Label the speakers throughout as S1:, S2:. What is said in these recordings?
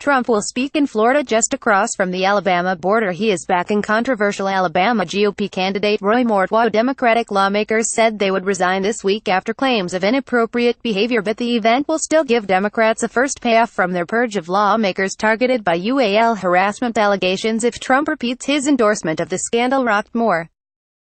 S1: Trump will speak in Florida just across from the Alabama border. He is backing controversial Alabama GOP candidate Roy MooreTwo Democratic. Lawmakers said they would resign this week after claims of inappropriate behavior, but the event will still give Democrats a first payoff from their purge of lawmakers targeted by UAL harassment allegations if Trump repeats his endorsement of the scandal-rocked Moore.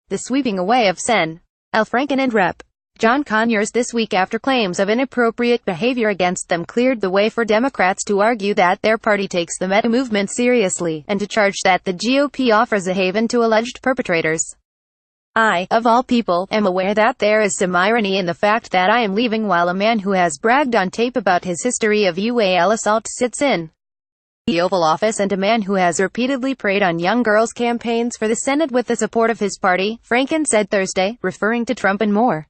S1: The sweeping away of Sen. Franken and Rep. John Conyers this week after claims of inappropriate behavior against them cleared the way for Democrats to argue that their party takes the MeToo movement seriously, and to charge that the GOP offers a haven to alleged perpetrators. I, of all people, am aware that there is some irony in the fact that I am leaving while a man who has bragged on tape about his history of UAL assault sits in the Oval Office, and a man who has repeatedly preyed on young girls' campaigns for the Senate with the support of his party, Franken said Thursday, referring to Trump and Moore.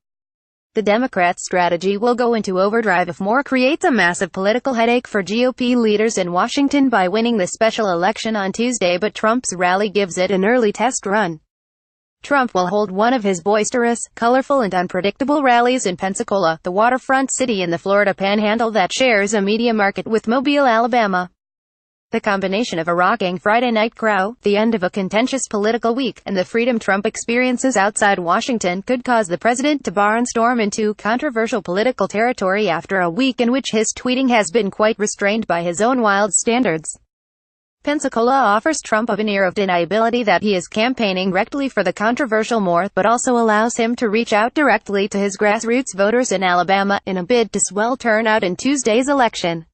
S1: The Democrats' strategy will go into overdrive if Moore creates a massive political headache for GOP leaders in Washington by winning the special election on Tuesday, but Trump's rally gives it an early test run. Trump will hold one of his boisterous, colorful and unpredictable rallies in Pensacola, the waterfront city in the Florida Panhandle that shares a media market with Mobile, Alabama. The combination of a rocking Friday night crowd, the end of a contentious political week, and the freedom Trump experiences outside Washington could cause the president to barnstorm into controversial political territory after a week in which his tweeting has been quite restrained by his own wild standards. Pensacola offers Trump a veneer of deniability that he is campaigning rectly for the controversial Moore, but also allows him to reach out directly to his grassroots voters in Alabama, in a bid to swell turnout in Tuesday's election.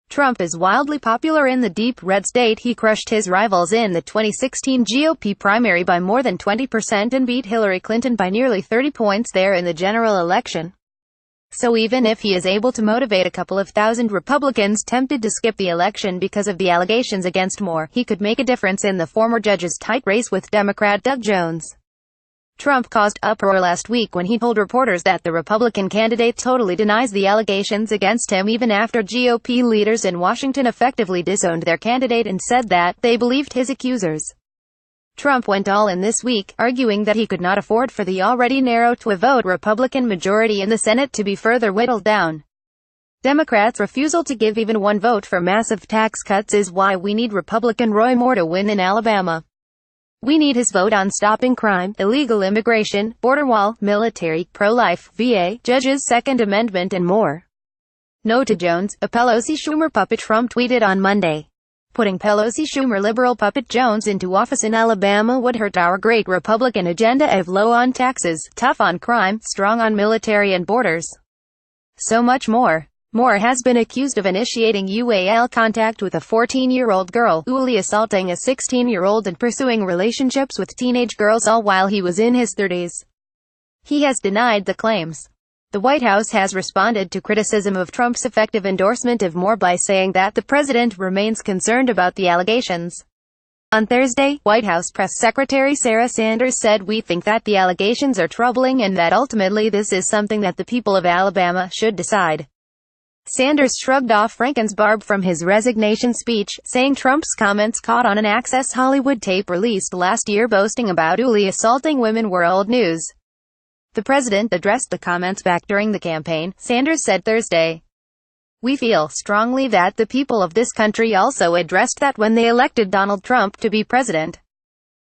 S1: Trump is wildly popular in the deep red state. He crushed his rivals in the 2016 GOP primary by more than 20% and beat Hillary Clinton by nearly 30 points there in the general election. So even if he is able to motivate a couple of thousand Republicans tempted to skip the election because of the allegations against Moore, he could make a difference in the former judge's tight race with Democrat Doug Jones. Trump caused uproar last week when he told reporters that the Republican candidate totally denies the allegations against him even after GOP leaders in Washington effectively disowned their candidate and said that they believed his accusers. Trump went all in this week, arguing that he could not afford for the already narrow to-a-vote Republican majority in the Senate to be further whittled down. Democrats' refusal to give even one vote for massive tax cuts is why we need Republican Roy Moore to win in Alabama. We need his vote on stopping crime, illegal immigration, border wall, military, pro-life, VA, judges' Second Amendment and more. No to Jones, a Pelosi-Schumer puppet. Trump tweeted on Monday. Putting Pelosi-Schumer liberal puppet Jones into office in Alabama would hurt our great Republican agenda of low on taxes, tough on crime, strong on military and borders. So much more. Moore has been accused of initiating UAL contact with a 14-year-old girl, assaulting a 16-year-old and pursuing relationships with teenage girls all while he was in his 30s. He has denied the claims. The White House has responded to criticism of Trump's effective endorsement of Moore by saying that the president remains concerned about the allegations. On Thursday, White House Press Secretary Sarah Sanders said, "We think that the allegations are troubling and that ultimately this is something that the people of Alabama should decide." Sanders shrugged off Franken's barb from his resignation speech, saying Trump's comments caught on an Access Hollywood tape released last year boasting about assaulting women were old news. The president addressed the comments back during the campaign, Sanders said Thursday. "We feel strongly that the people of this country also addressed that when they elected Donald Trump to be president.